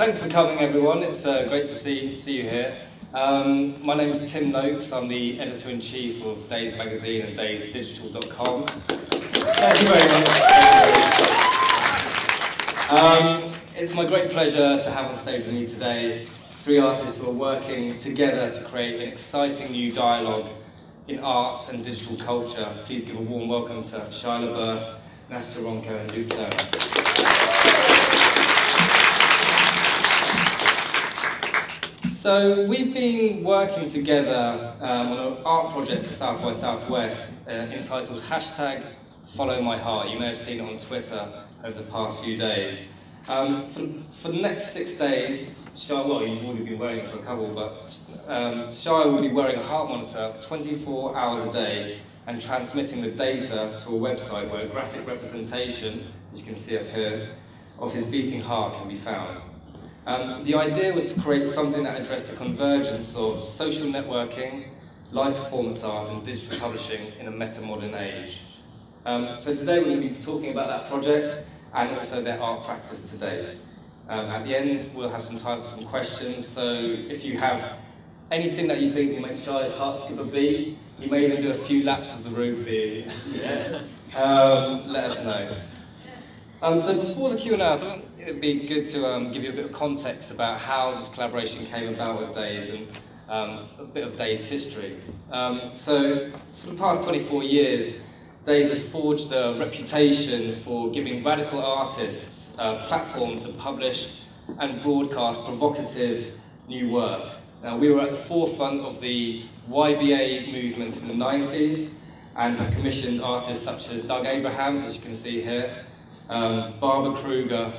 Thanks for coming, everyone. It's great to see you here. My name is Tim Noakes. I'm the editor-in-chief of Dazed magazine and DazedDigital.com. Thank you very much. It's my great pleasure to have on stage with me today three artists who are working together to create an exciting new dialogue in art and digital culture. Please give a warm welcome to Shia LaBeouf, Nastja Rönkkö and Rönkkö. So we've been working together on an art project for South by Southwest entitled #FollowMyHeart. You may have seen it on Twitter over the past few days. For the next 6 days, Shia, well, you've already been wearing it for a couple, but Shia will be wearing a heart monitor 24 hours a day and transmitting the data to a website where a graphic representation, as you can see up here, of his beating heart can be found. The idea was to create something that addressed the convergence of social networking, live performance art and digital publishing in a meta-modern age. So today we're going to be talking about that project and also their art practice today. At the end we'll have some time for some questions, so if you have anything that you think will make Shia's heart skip a beat, you may even do a few laps of the room for you. Let us know. So before the Q&A, I thought it would be good to give you a bit of context about how this collaboration came about with Dazed and a bit of Dazed's history. So for the past 24 years, Dazed has forged a reputation for giving radical artists a platform to publish and broadcast provocative new work. Now, we were at the forefront of the YBA movement in the 90s and have commissioned artists such as Doug Abrahams, as you can see here, Barbara Kruger,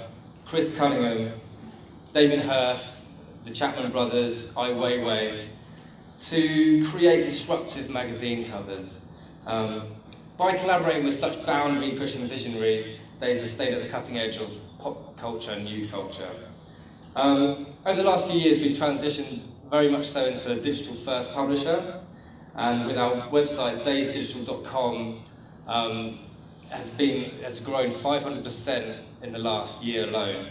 Chris Cunningham, Damien Hirst, the Chapman Brothers, Ai Weiwei, to create disruptive magazine covers. By collaborating with such boundary-pushing visionaries, Dazed has stayed at the cutting edge of pop culture and youth culture. Over the last few years, we've transitioned very much so into a digital-first publisher, and with our website, DazedDigital.com, has grown 500% in the last year alone.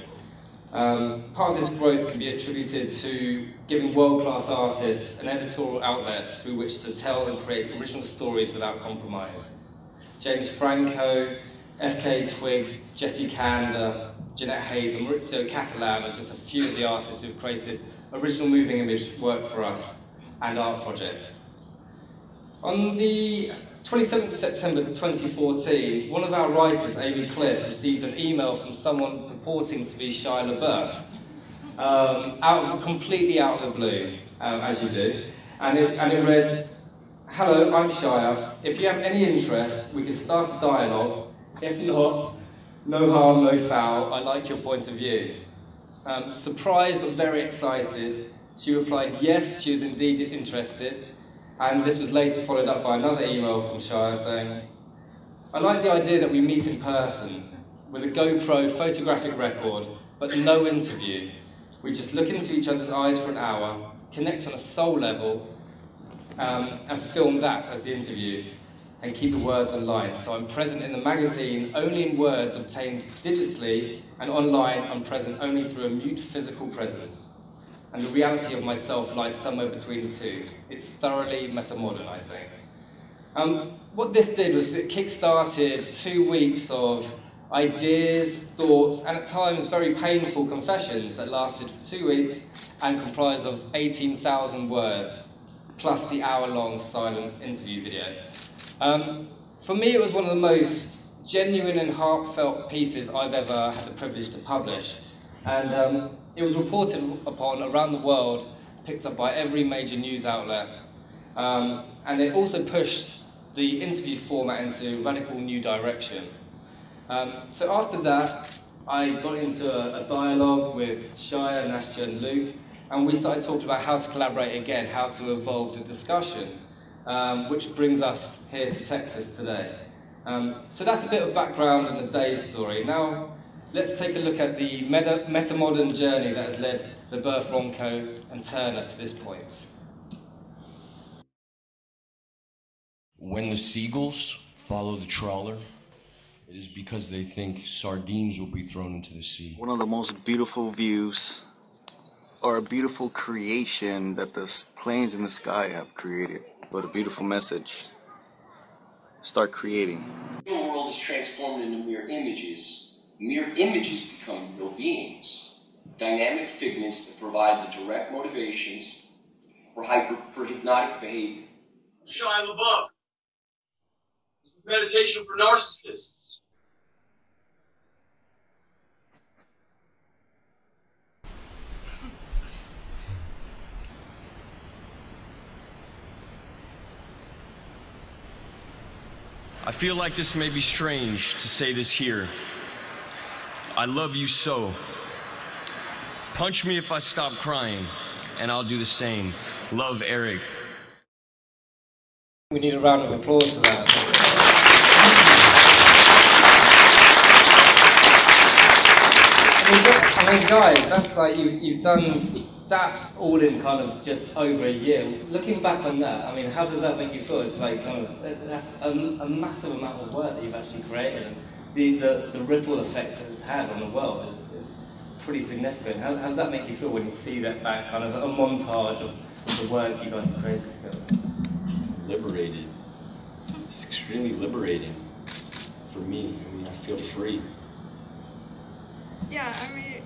Part of this growth can be attributed to giving world-class artists an editorial outlet through which to tell and create original stories without compromise. James Franco, F.K. Twiggs, Jesse Kander, Jeanette Hayes and Maurizio Catalan are just a few of the artists who've created original moving image work for us and art projects. On the 27th of September 2014, one of our writers, Amy Cliff, received an email from someone purporting to be Shia LaBeouf, completely out of the blue, as you do, and it read, "Hello, I'm Shia. If you have any interest, we can start a dialogue. If not, no harm, no foul. I like your point of view." Surprised but very excited, she replied yes, she was indeed interested. And this was later followed up by another email from Shia saying, "I like the idea that we meet in person, with a GoPro photographic record, but no interview. We just look into each other's eyes for an hour, connect on a soul level, and film that as the interview, and keep the words online. So I'm present in the magazine only in words obtained digitally, and online I'm present only through a mute physical presence. And the reality of myself lies somewhere between the two. It's thoroughly metamodern, I think." What this did was it kick-started 2 weeks of ideas, thoughts, and at times very painful confessions that lasted for 2 weeks and comprised of 18,000 words, plus the hour-long silent interview video. For me, it was one of the most genuine and heartfelt pieces I've ever had the privilege to publish. And it was reported upon around the world, picked up by every major news outlet, and it also pushed the interview format into a radical new direction. So after that, I got into a dialogue with Shia, Nastja and Luke, and we started talking about how to collaborate again, how to evolve the discussion, which brings us here to Texas today. So that's a bit of background on the Dazed story. Now, let's take a look at the meta-modern journey that has led LaBeouf, Rönkkö and Turner to this point. When the seagulls follow the trawler, it is because they think sardines will be thrown into the sea. One of the most beautiful views or a beautiful creation that the planes in the sky have created, but a beautiful message. Start creating. The world is transformed into mere images. Mere images become real beings. Dynamic figments that provide the direct motivations for hypnotic behavior. Shia LaBeouf. This is meditation for narcissists. I feel like this may be strange to say this here. I love you so. Punch me if I stop crying, and I'll do the same. Love, Eric. We need a round of applause for that. I mean, guys, that's like you've done that all in kind of just over a year. Looking back on that, I mean, how does that make you feel? It's like kind of that's a massive amount of work that you've actually created, and the ripple effect that it's had on the world is pretty significant. How does that make you feel when you see that back, kind of a montage of the work you guys have created together? Liberated. It's extremely liberating for me. I mean, I feel free. Yeah, I mean,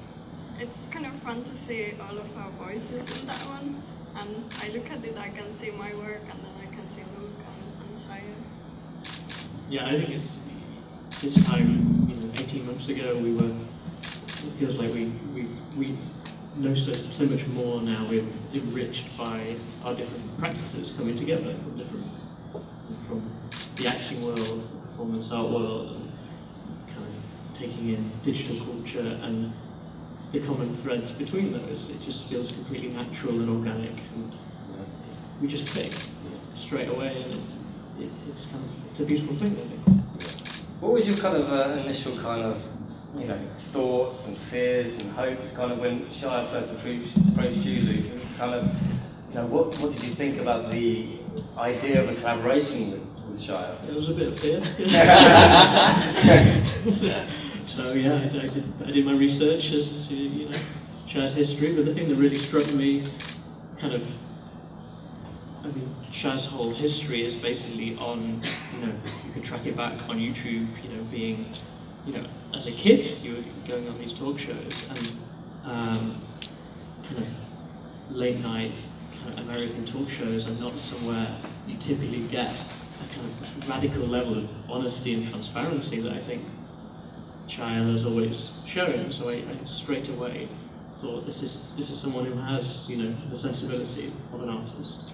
it's kind of fun to see all of our voices in that one. And I look at it, I can see my work, and then I can see Luke and Shia. Yeah, I think it's this time, 18 months ago, it feels like we know so much more now. We're enriched by our different practices coming together from the acting world, the performance art world, and kind of taking in digital culture and the common threads between those. It just feels completely natural and organic, and we just click straight away, and it's a beautiful thing, I think. What was your kind of initial kind of thoughts and fears and hopes kind of when Shia first approached you, Luke? Kind of, what did you think about the idea of a collaboration with Shia? It was a bit of fear. So yeah, I did my research as to Shia's history, but the thing that really struck me, Shia's whole history is basically on, you can track it back on YouTube, being, as a kid, you were going on these talk shows, and kind of late night kind of American talk shows are not somewhere you typically get a kind of radical level of honesty and transparency that I think Shia has always shown. So I straight away thought this is someone who has the sensibility of an artist,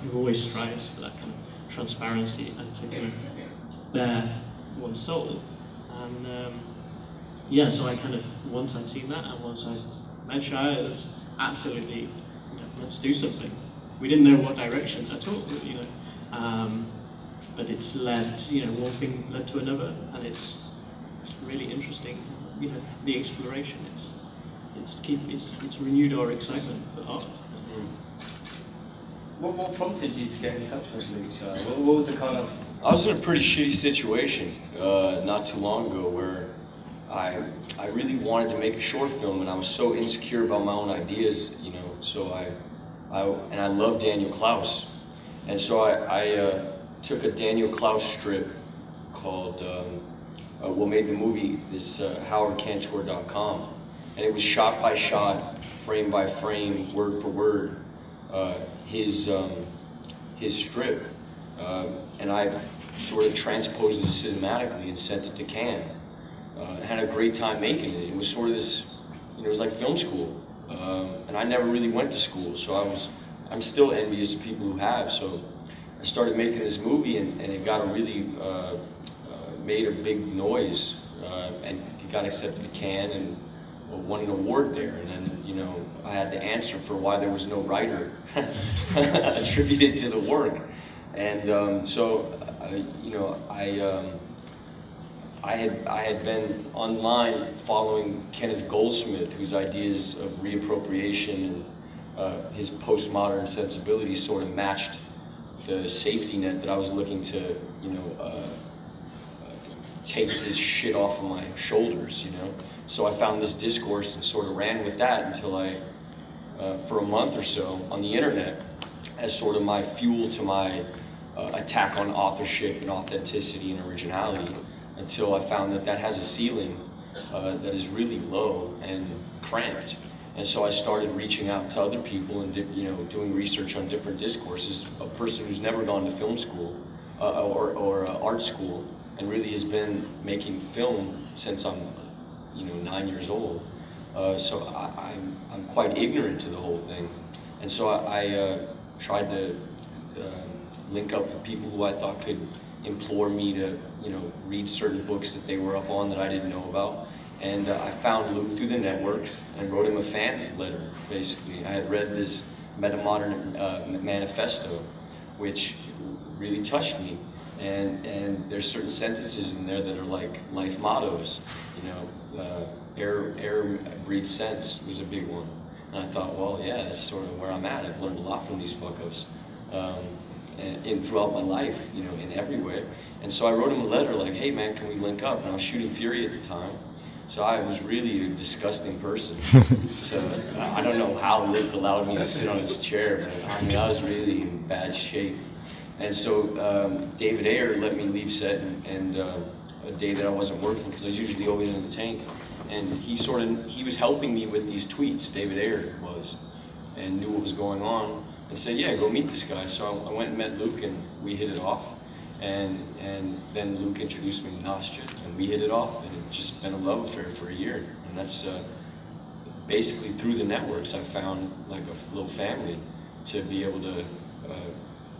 who always strives for that kind of transparency and to kind of bare one's soul. And so I kind of, once I'd seen that and once I met Shia, it was absolutely, let's do something. We didn't know what direction at all, but it's led, one thing led to another, and it's really interesting, the exploration. It's renewed our excitement for art. What prompted you to get in touch with Luke, Shia? What was the kind of... I was in a pretty shitty situation not too long ago where I really wanted to make a short film, and I was so insecure about my own ideas, so I love Daniel Klaus, and so I took a Daniel Klaus strip called made the movie, this howardcantor.com, and it was shot by shot, frame by frame, word for word, his strip, and I sort of transposed it cinematically and sent it to Cannes. I had a great time making it. It was sort of this, it was like film school, and I never really went to school, so I'm still envious of people who have. So I started making this movie, and it got made a big noise, and it got accepted to Cannes and won an award there. And then, I had to answer for why there was no writer attributed to the work. And I had been online following Kenneth Goldsmith, whose ideas of reappropriation and his postmodern sensibility sort of matched the safety net that I was looking to, take this shit off of my shoulders, So I found this discourse and sort of ran with that until I for a month or so on the internet as sort of my fuel to my attack on authorship and authenticity and originality, until I found that that has a ceiling that is really low and cramped. And so I started reaching out to other people and doing research on different discourses. A person who's never gone to film school or art school and really has been making film since I'm 9 years old. So I'm quite ignorant to the whole thing. And so I tried to link up with people who I thought could implore me to read certain books that they were up on that I didn't know about. And I found Luke through the networks and wrote him a fan letter, basically. I had read this Metamodernist manifesto, which really touched me. And there's certain sentences in there that are like life mottos. Air breeds sense was a big one. And I thought, well, yeah, that's sort of where I'm at. I've learned a lot from these fuck-ups. And throughout my life, in every way. And so I wrote him a letter like, hey man, can we link up? And I was shooting Fury at the time. So I was really a disgusting person. So I don't know how Luke allowed me to sit on his chair, but I mean, I was really in bad shape. And so David Ayer let me leave set and a day that I wasn't working, because I was usually always in the tank. And he was helping me with these tweets, David Ayer was, and knew what was going on, and said, yeah, go meet this guy. So I went and met Luke, and we hit it off. And then Luke introduced me to Nastja, and we hit it off, and it's just been a love affair for a year. And that's basically through the networks I found like a little family to be able to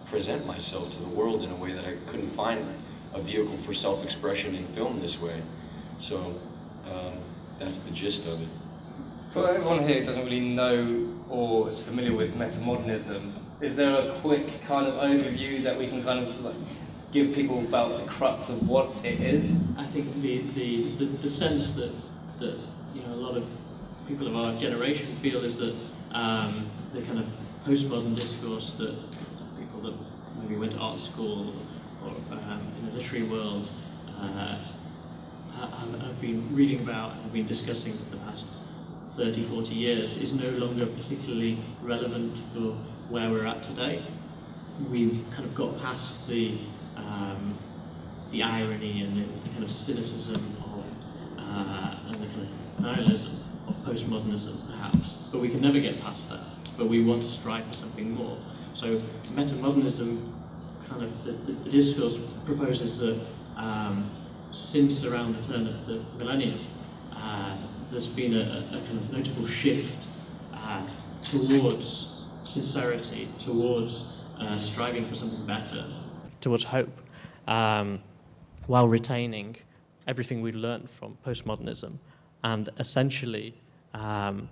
present myself to the world in a way that I couldn't find a vehicle for self-expression in film this way. So that's the gist of it. For everyone here who doesn't really know or is familiar with Metamodernism, is there a quick kind of overview that we can kind of give people about the crux of what it is? I think the sense that a lot of people of our generation feel is that the kind of postmodern discourse that people that maybe went to art school or in the literary world have been reading about and have been discussing for the past 30, 40 years is no longer particularly relevant for where we're at today. We've kind of got past the irony and the kind of cynicism of and the kind of nihilism of postmodernism, perhaps, but we can never get past that. But we want to strive for something more. So metamodernism, kind of the discourse proposes that since around the turn of the millennium, there's been a kind of notable shift towards sincerity, towards striving for something better, towards hope, while retaining everything we learned from postmodernism. And essentially, the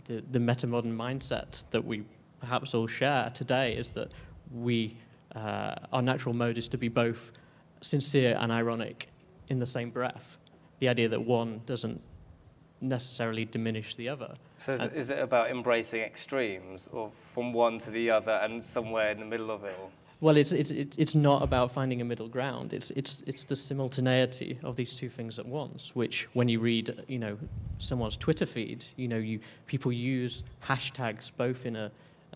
metamodern mindset that we perhaps all share today is that our natural mode is to be both sincere and ironic in the same breath. The idea that one doesn't necessarily diminish the other. So is it about embracing extremes, or from one to the other and somewhere in the middle of it all? Well, it's not about finding a middle ground. It's the simultaneity of these two things at once. Which, when you read, someone's Twitter feed, people use hashtags both in a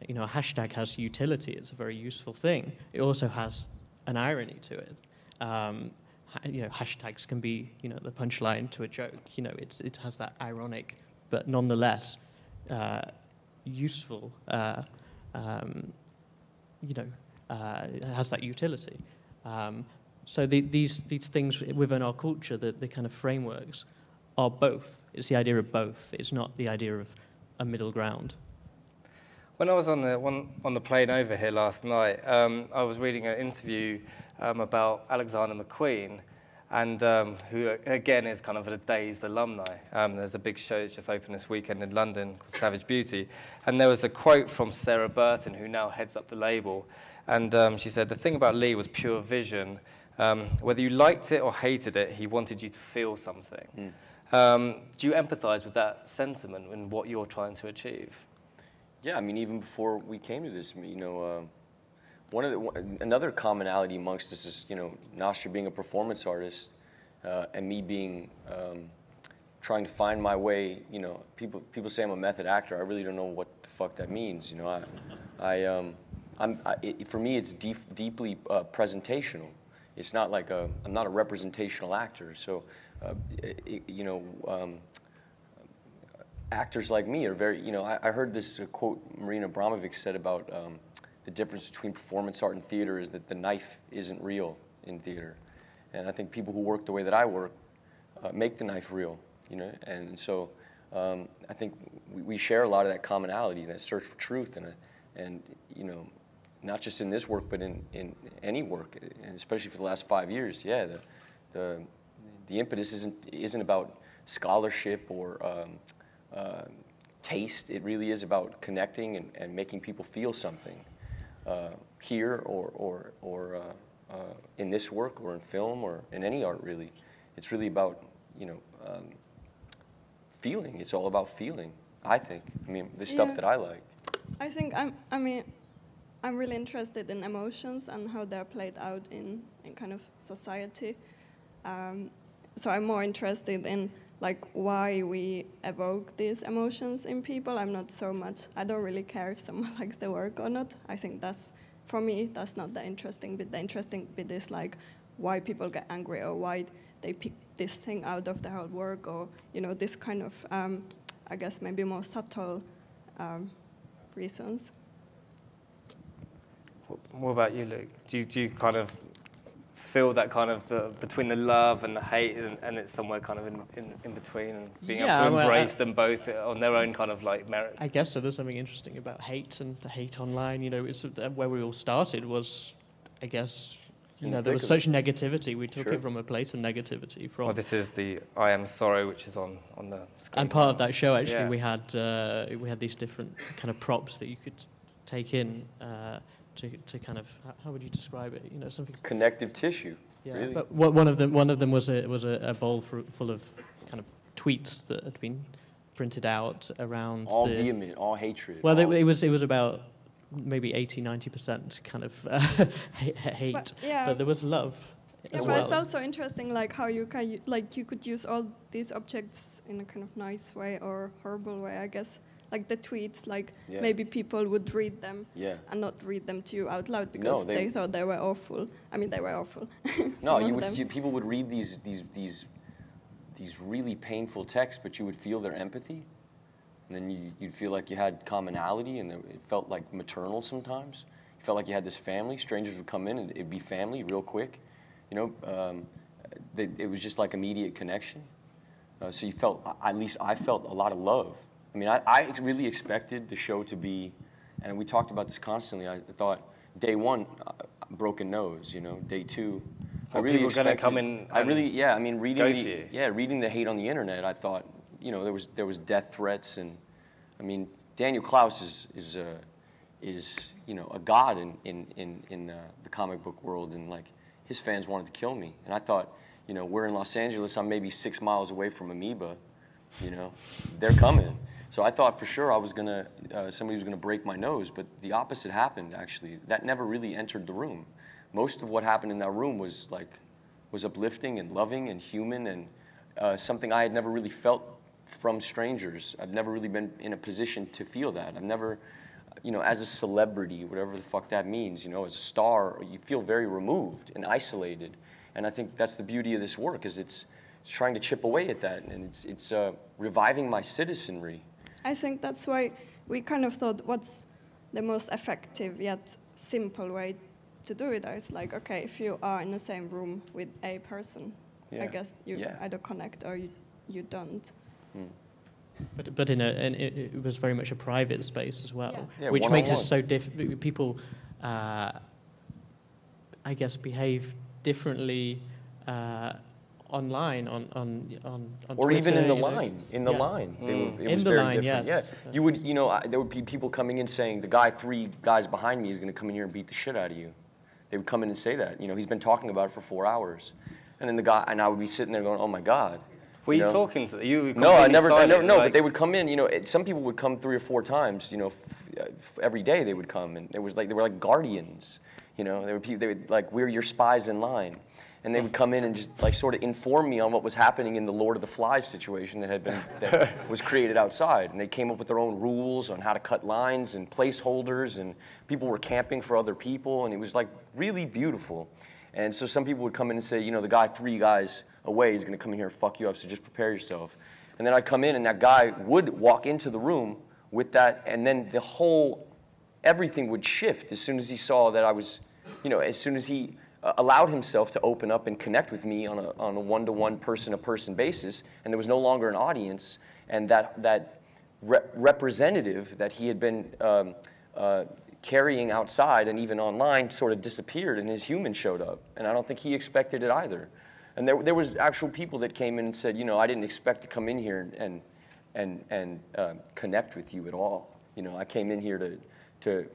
hashtag has utility. It's a very useful thing. It also has an irony to it. Hashtags can be, the punchline to a joke. It has that ironic, but nonetheless useful. It has that utility. So these things within our culture, the kind of frameworks, are both. It's the idea of both. It's not the idea of a middle ground. When I was on the plane over here last night, I was reading an interview about Alexander McQueen, and who again is kind of a Dazed alumni. There's a big show that's just opened this weekend in London called Savage Beauty, and there was a quote from Sarah Burton, who now heads up the label, and she said, the thing about Lee was pure vision. Whether you liked it or hated it, he wanted you to feel something. Do you empathize with that sentiment and what you're trying to achieve? Yeah, I mean, even before we came to this, another commonality amongst us is, Nastja being a performance artist, and me being trying to find my way. You know, people say I'm a method actor. I really don't know what the fuck that means. You know, for me, it's deeply presentational. It's not like I'm not a representational actor. So, you know, actors like me are very, you know, I heard this quote Marina Abramovic said about the difference between performance art and theater is that the knife isn't real in theater. And I think people who work the way that I work make the knife real, you know. And so I think we share a lot of that commonality, that search for truth, and you know, not just in this work, but in any work, and especially for the last 5 years. Yeah, the impetus isn't about scholarship or taste. It really is about connecting and making people feel something here or in this work or in film or in any art. Really, it's really about, you know, feeling. It's all about feeling, I think. I mean, the stuff that I like. I think I'm really interested in emotions and how they're played out in kind of society. So I'm more interested in like why we evoke these emotions in people. I'm not so much, I don't really care if someone likes the work or not. I think that's, for me, that's not the interesting bit. The interesting bit is like why people get angry or why they pick this thing out of the whole work, or, you know, this kind of, I guess maybe more subtle reasons. What about you, Luke? Do you kind of feel that kind of between the love and the hate, and it's somewhere kind of in between, and being able to embrace them both on their own kind of like merit? I guess so. There's something interesting about hate and the hate online. You know, it's where we all started was, I guess, you know, there was such negativity. We took it from a place of negativity. Well, this is the I Am Sorry, which is on the screen. And part of that show, actually, we had these different kind of props that you could take in. To kind of, how would you describe it? You know, something connective tissue. Yeah, really. But one of them was a bowl full of kind of tweets that had been printed out around all vehement, all hatred. Well, it was about maybe 80-90% kind of hate, but there was love. Yeah, but it's also interesting, like how you could use all these objects in a kind of nice way or horrible way, I guess. Like the tweets, like maybe people would read them and not read them to you out loud because they thought they were awful. I mean, they were awful. No, you would see people would read these really painful texts, but you would feel their empathy, and then you'd feel like you had commonality, and it felt like maternal sometimes. You felt like you had this family. Strangers would come in, and it'd be family real quick. You know, it was just like immediate connection. So you felt, at least I felt a lot of love. I mean, I really expected the show to be, and we talked about this constantly. I thought day one, broken nose. You know, day two, I really people going to come in. I mean, reading the hate on the internet. I thought, you know, there was death threats, and I mean, Daniel Klaus is you know, a god in the comic book world, and like his fans wanted to kill me, and I thought, you know, we're in Los Angeles. I'm maybe 6 miles away from Amoeba. You know, they're coming. So I thought for sure I was gonna, somebody was gonna break my nose, but the opposite happened, actually. That never really entered the room. Most of what happened in that room was uplifting and loving and human, and something I had never really felt from strangers. I've never really been in a position to feel that. I've never, you know, as a celebrity, whatever the fuck that means, you know, as a star, you feel very removed and isolated. And I think that's the beauty of this work, is it's trying to chip away at that, and it's reviving my citizenry. I think that's why we kind of thought, what's the most effective yet simple way to do it? I was like, okay, if you are in the same room with a person, I guess you either connect or you don't. But it was very much a private space as well, which makes it so different. People, I guess, behave differently online on or Twitter, even in the line. In the line, it was very different. Yeah, you would, you know, there would be people coming in saying, the 3 guys behind me is going to come in here and beat the shit out of you. They would come in and say that. You know, he's been talking about it for 4 hours, and then I would be sitting there going, oh my God. Were you talking to them? No, I never. No, but they would come in. You know, some people would come 3 or 4 times. You know, every day they would come, and it was like they were like guardians. You know, they would like, we're your spies in line. and they would come in and just like sort of inform me on what was happening in the Lord of the Flies situation that was created outside. And they came up with their own rules on how to cut lines and placeholders, and people were camping for other people, and it was like really beautiful. And so some people would come in and say, you know, the guy 3 guys away is going to come in here and fuck you up, so just prepare yourself. And then I'd come in, and that guy would walk into the room with that, and then everything would shift as soon as he saw that I was, you know, as soon as he allowed himself to open up and connect with me on a one-to-one, person-to-person basis, and there was no longer an audience, and that representative that he had been carrying outside and even online sort of disappeared, and his human showed up, and I don't think he expected it either. And there was actual people that came in and said, you know, I didn't expect to come in here and connect with you at all. You know, I came in here to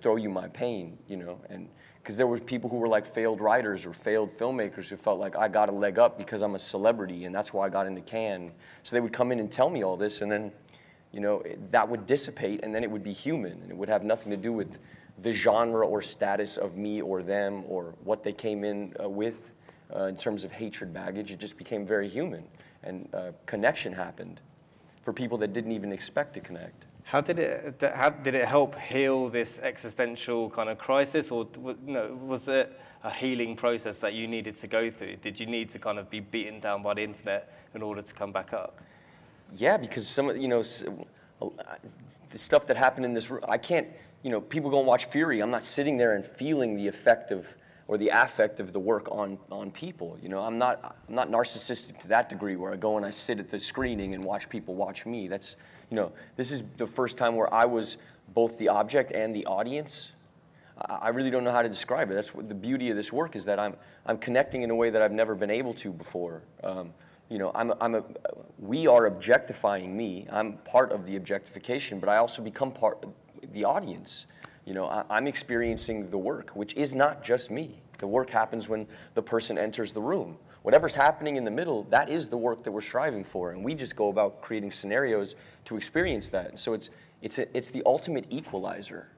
throw you my pain, you know, and because there were people who were like failed writers or failed filmmakers who felt like I got a leg up because I'm a celebrity and that's why I got into Cannes. So they would come in and tell me all this, and then, you know, that would dissipate, and then it would be human, and it would have nothing to do with the genre or status of me or them or what they came in with in terms of hatred baggage. It just became very human, and connection happened for people that didn't even expect to connect. How did it help heal this existential kind of crisis, or was it a healing process that you needed to go through? Did you need to kind of be beaten down by the internet in order to come back up? Yeah, because some of, you know, the stuff that happened in this room, I can't, you know, people go and watch Fury. I'm not sitting there and feeling the effect of, or the affect of the work on people. You know, I'm not narcissistic to that degree where I go and I sit at the screening and watch people watch me. That's, you know, this is the first time where I was both the object and the audience. I really don't know how to describe it. That's what the beauty of this work is, that I'm connecting in a way that I've never been able to before. You know, we are objectifying me. I'm part of the objectification, but I also become part of the audience. You know, I'm experiencing the work, which is not just me. The work happens when the person enters the room. Whatever's happening in the middle, that is the work that we're striving for, and we just go about creating scenarios to experience that. So it's the ultimate equalizer.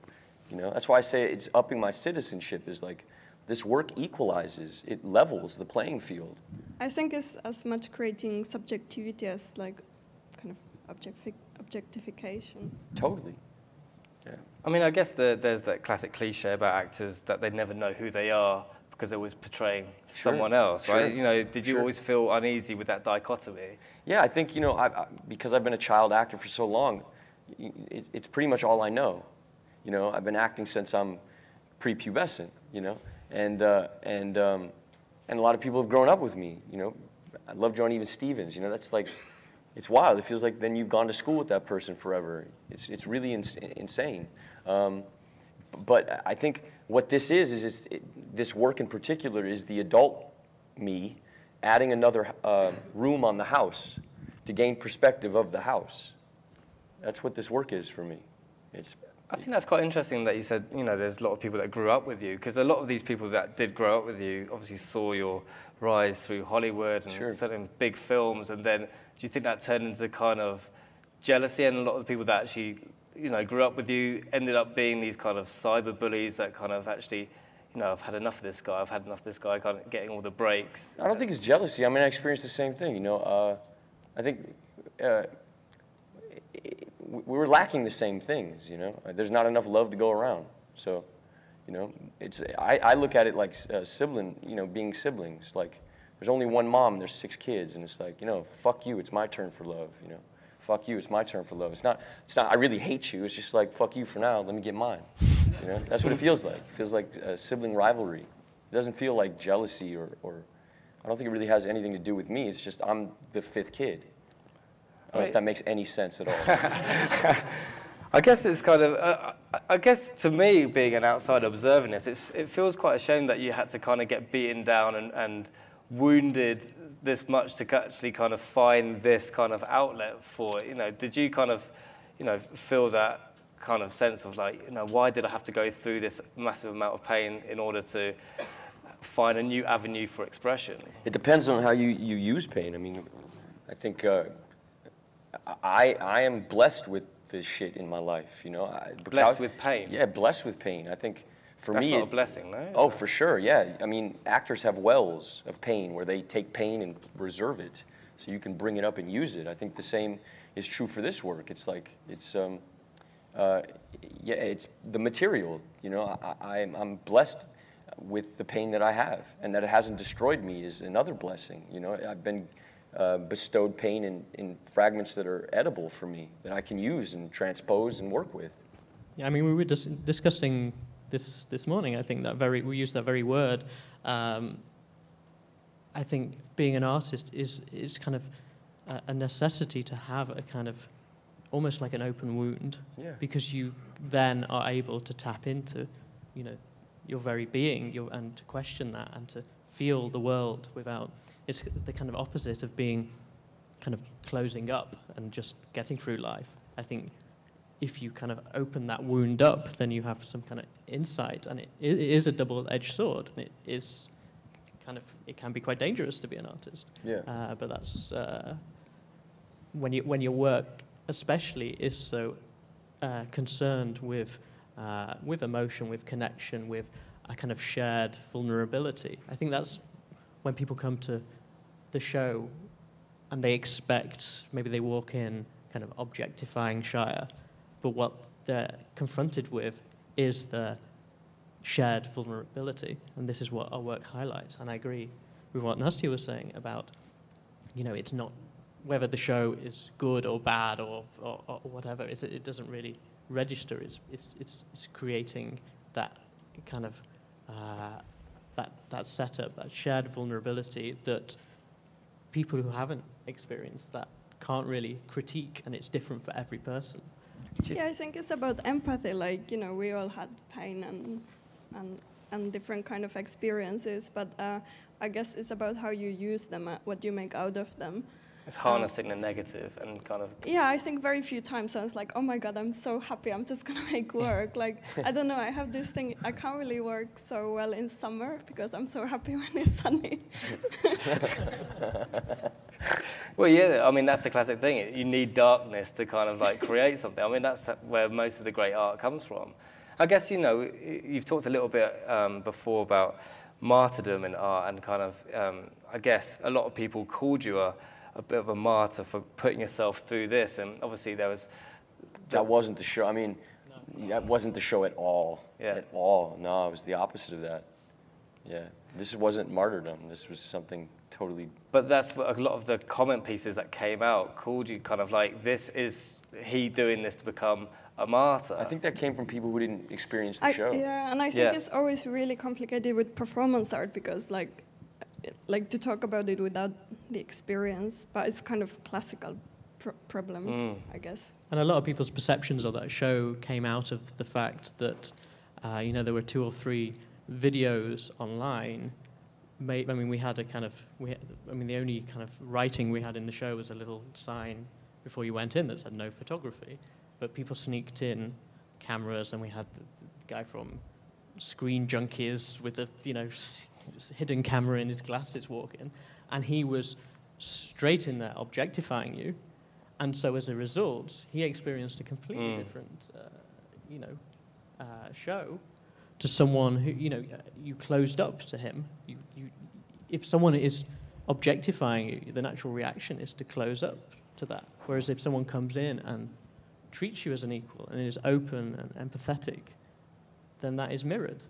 You know, that's why I say it's upping my citizenship. Is like, this work equalizes, it levels the playing field. I think it's as much creating subjectivity as like kind of objectification. Totally. Yeah. I mean, I guess there's that classic cliche about actors that they never know who they are because they're always portraying someone else, right? You know, did you always feel uneasy with that dichotomy? Yeah, I think, you know, because I've been a child actor for so long, it's pretty much all I know. You know, I've been acting since I'm prepubescent, you know, and a lot of people have grown up with me, you know. I love John Even Stevens, you know, that's like, it's wild. It feels like then you've gone to school with that person forever. It's really insane. But I think what this is this work in particular is the adult me adding another room on the house to gain perspective of the house. That's what this work is for me. I think that's quite interesting that you said, you know, there's a lot of people that grew up with you, because a lot of these people that did grow up with you obviously saw your rise through Hollywood and certain big films, and then do you think that turned into kind of jealousy, and a lot of the people that actually, you know, grew up with you ended up being these kind of cyber bullies that kind of actually, you know, I've had enough of this guy, kind of getting all the breaks? I don't think it's jealousy. I mean, I experienced the same thing, you know. I think we were lacking the same things, you know. There's not enough love to go around. So, you know, I look at it like sibling, you know, being siblings. Like, there's only one mom, there's 6 kids, and it's like, you know, fuck you, it's my turn for love, you know. Fuck you, it's my turn for love. It's not, I really hate you, it's just like, fuck you for now, let me get mine. You know, that's what it feels like. It feels like sibling rivalry. It doesn't feel like jealousy or I don't think it really has anything to do with me. It's just I'm the 5th kid. I don't know if that makes any sense at all. I guess it's kind of, I guess to me, being an outsider observing this, it feels quite a shame that you had to kind of get beaten down and wounded this much to actually kind of find this kind of outlet for it. You know, did you kind of, you know, feel that kind of sense of like, you know, why did I have to go through this massive amount of pain in order to find a new avenue for expression? It depends on how you use pain. I mean, I think I am blessed with this shit in my life, you know. Blessed with pain? Yeah, blessed with pain. I think For That's me, not a blessing, no? Oh, for sure, yeah. I mean, actors have wells of pain where they take pain and reserve it, so you can bring it up and use it. I think the same is true for this work. It's like, yeah, it's the material, you know. I'm blessed with the pain that I have, and that it hasn't destroyed me is another blessing, you know. I've been bestowed pain in fragments that are edible for me, that I can use and transpose and work with. Yeah, I mean, we were just discussing this morning. I think that we used that very word. I think being an artist is kind of a necessity to have a kind of almost like an open wound, because you then are able to tap into, you know, your very being, and to question that and to feel the world without. It's the kind of opposite of being kind of closing up and just getting through life. I think if you kind of open that wound up, then you have some kind of insight, and it is a double-edged sword, and it can be quite dangerous to be an artist. Yeah. But that's when your work especially is so concerned with emotion, with connection, with a kind of shared vulnerability. I think that's when people come to the show and they expect, maybe they walk in kind of objectifying Shia, but what they're confronted with is the shared vulnerability, and this is what our work highlights. And I agree with what Nastja was saying about, you know, it's not whether the show is good or bad or whatever. It doesn't really register. It's creating that kind of that setup, that shared vulnerability that people who haven't experienced that can't really critique, and it's different for every person. Yeah, I think it's about empathy. Like, you know, we all had pain and different kind of experiences, but I guess it's about how you use them, what you make out of them. It's harnessing the negative and kind of... Yeah, I think very few times I was like, oh my God, I'm so happy, I'm just gonna make work. Like, I don't know, I have this thing, I can't really work so well in summer because I'm so happy when it's sunny. Well, yeah, I mean, that's the classic thing. You need darkness to kind of like create something. I mean, that's where most of the great art comes from. I guess, you know, you've talked a little bit before about martyrdom in art, and kind of, I guess a lot of people called you a bit of a martyr for putting yourself through this, and obviously there was... That wasn't the show. I mean, that wasn't the show at all. Yeah. At all. No, it was the opposite of that. Yeah. This wasn't martyrdom. This was something totally... But that's what a lot of the comment pieces that came out called you kind of like, this is he doing this to become a martyr. I think that came from people who didn't experience the show. Yeah, and I think it's always really complicated with performance art because like to talk about it without the experience, but it's kind of classical problem, I guess. And a lot of people's perceptions of that show came out of the fact that, you know, there were 2 or 3 videos online. I mean, we had a kind of, the only kind of writing we had in the show was a little sign before you went in that said no photography. But people sneaked in cameras, and we had the guy from Screen Junkies with a, you know, hidden camera in his glasses walk in, and he was straight in there objectifying you, and so as a result he experienced a completely different show to someone who, you know, you closed up to him. If someone is objectifying you, the natural reaction is to close up to that, whereas if someone comes in and treats you as an equal and is open and empathetic, then that is mirrored.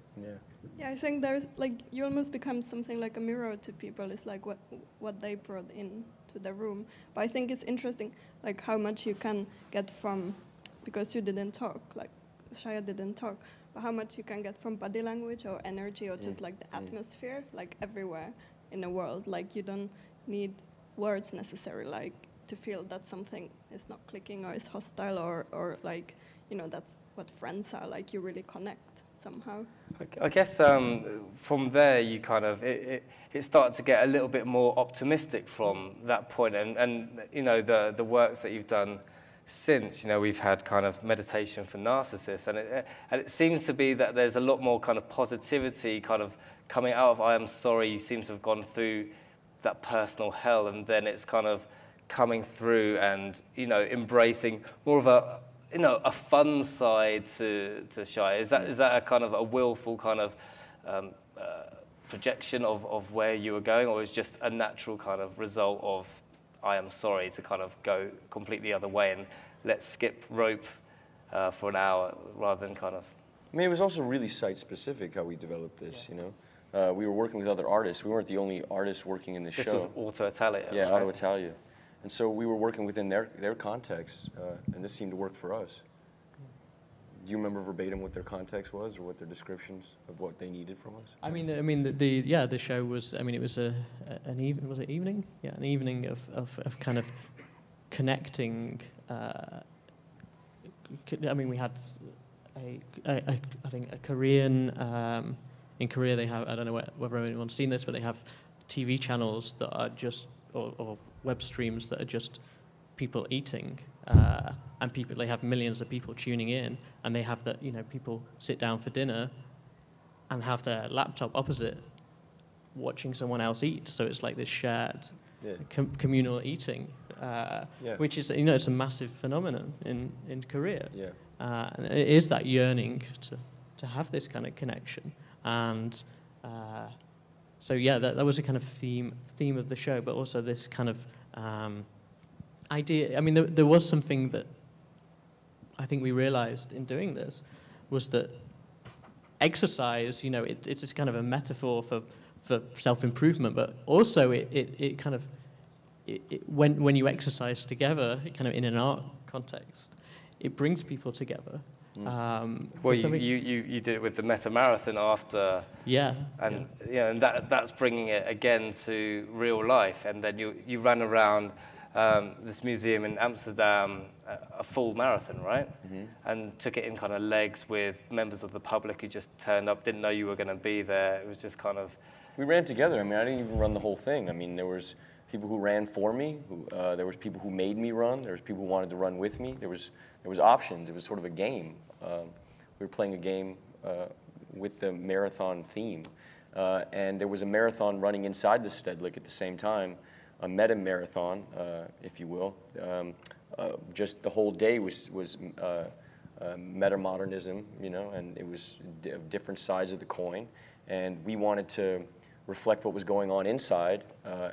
Yeah, I think there's like, you almost become something like a mirror to people. It's like what they brought in to the room. But I think it's interesting, like how much you can get from, because you didn't talk, like Shia didn't talk, but how much you can get from body language or energy or just like the atmosphere, like everywhere in the world. Like you don't need words necessarily, like to feel that something is not clicking or is hostile or like, you know, that's what friends are, like you really connect somehow. I guess from there you kind of, it started to get a little bit more optimistic from that point, and you know, the works that you've done since, you know, we've had kind of meditation for narcissists, and it seems to be that there's a lot more kind of positivity kind of coming out of I Am Sorry. You seem to have gone through that personal hell, and then it's kind of coming through and, you know, embracing more of a, you know, a fun side to Shia? Is that a kind of a willful kind of projection of where you were going, or is just a natural kind of result of I am sorry to kind of go completely the other way and let's skip rope for an hour rather than kind of... I mean, it was also really site-specific how we developed this, you know. We were working with other artists. We weren't the only artists working in the show. This was Auto Italia, yeah, right? Auto Italia. And so we were working within their context, and this seemed to work for us. Do you remember verbatim what their context was, or what their descriptions of what they needed from us? I mean, the show was. I mean, it was an evening. Was it evening? Yeah, an evening of kind of connecting. I mean, we had I think a Korean. In Korea, they have. I don't know whether anyone's seen this, but they have TV channels that are just or web streams that are just people eating. And people, they have millions of people tuning in, and they have that, you know, people sit down for dinner and have their laptop opposite watching someone else eat. So it's like this shared communal eating, which is, you know, it's a massive phenomenon in Korea. Yeah. And it is that yearning to have this kind of connection. And so, yeah, that was a kind of theme of the show, but also this kind of idea. I mean, there was something that I think we realized in doing this was that exercise, you know, it's just kind of a metaphor for self-improvement, but also it kind of, when you exercise together, kind of in an art context, it brings people together. Well, you did it with the Metamarathon after, and you know, and that's bringing it again to real life, and then you ran around this museum in Amsterdam, a full marathon, right? Mm-hmm. And took it in kind of legs with members of the public who just turned up, didn't know you were going to be there. It was just kind of... We ran together. I mean, I didn't even run the whole thing. I mean, there was people who ran for me. There was people who made me run. There was people who wanted to run with me. There was options. It was sort of a game. We were playing a game with the marathon theme. And there was a marathon running inside the Stedelijk at the same time, a meta-marathon, if you will. Just the whole day was Metamodernism, you know, and it was different sides of the coin. And we wanted to reflect what was going on inside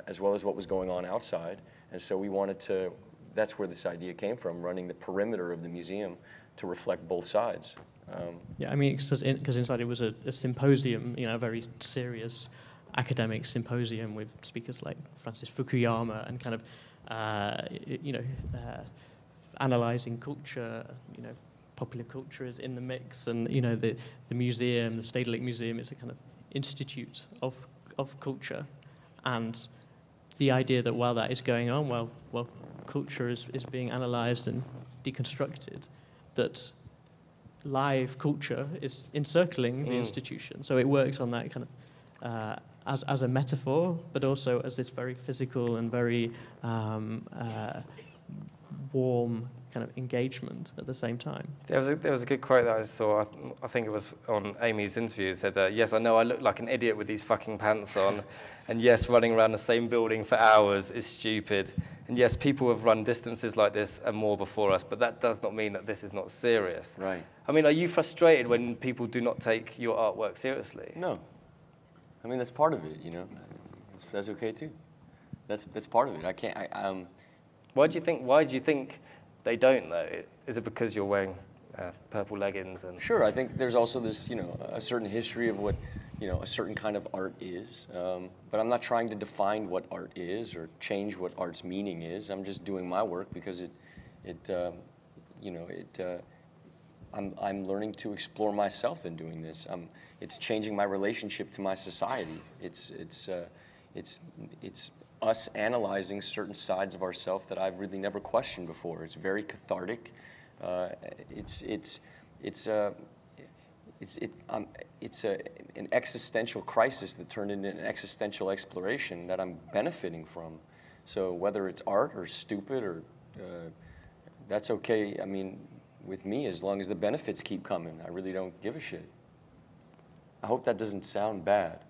as well as what was going on outside. And so we wanted to, that's where this idea came from, running the perimeter of the museum to reflect both sides. Yeah, I mean, because inside it was a symposium, you know, a very serious academic symposium with speakers like Francis Fukuyama and kind of, you know, analyzing culture, you know, popular culture is in the mix, and you know, the museum, the Stedelijk Museum, is a kind of institute of culture, and the idea that while that is going on, while culture is being analysed and deconstructed, that live culture is encircling the institution. So it works on that kind of as a metaphor, but also as this very physical and very warm kind of engagement at the same time. There was a good quote that I saw, I think it was on Amy's interview. It said, yes, I know I look like an idiot with these fucking pants on, and yes, running around the same building for hours is stupid, and yes, people have run distances like this and more before us, but that does not mean that this is not serious. Right. I mean, are you frustrated when people do not take your artwork seriously? No. I mean, that's part of it, you know. That's okay too. That's part of it. I can't, Why do you think they don't, though? Is it because you're wearing purple leggings? And Sure, I think there's also this, you know, a certain history of what, you know, a certain kind of art is. But I'm not trying to define what art is or change what art's meaning is. I'm just doing my work because I'm learning to explore myself in doing this. It's changing my relationship to my society. It's us analyzing certain sides of ourselves that I've really never questioned before. It's very cathartic. It's an existential crisis that turned into an existential exploration that I'm benefiting from. So whether it's art or stupid or that's okay. I mean, with me, as long as the benefits keep coming, I really don't give a shit. I hope that doesn't sound bad.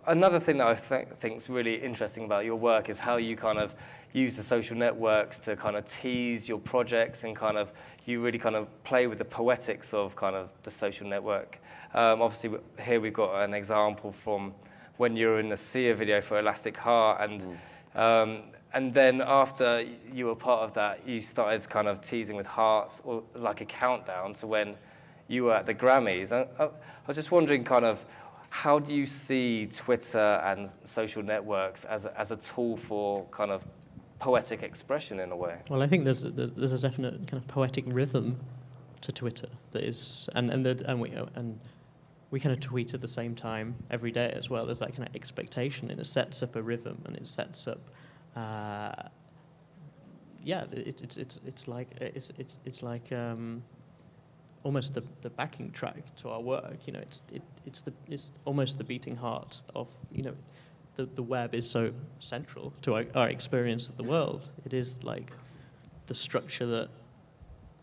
another thing that I think is really interesting about your work is how you kind of use the social networks to kind of tease your projects, and kind of you really kind of play with the poetics of kind of the social network. Obviously, here we've got an example from when you were in the Sia video for Elastic Heart, and then after you were part of that, you started kind of teasing with hearts, or like a countdown to when you were at the Grammys. I was just wondering, kind of, how do you see Twitter and social networks as a tool for kind of poetic expression in a way? Well, I think there's a definite kind of poetic rhythm to Twitter that is, and we kind of tweet at the same time every day as well. There's that kind of expectation, and it sets up a rhythm, and it sets up. Yeah, it's like almost the backing track to our work. You know, it's almost the beating heart of, you know, the web is so central to our experience of the world. It is like the structure that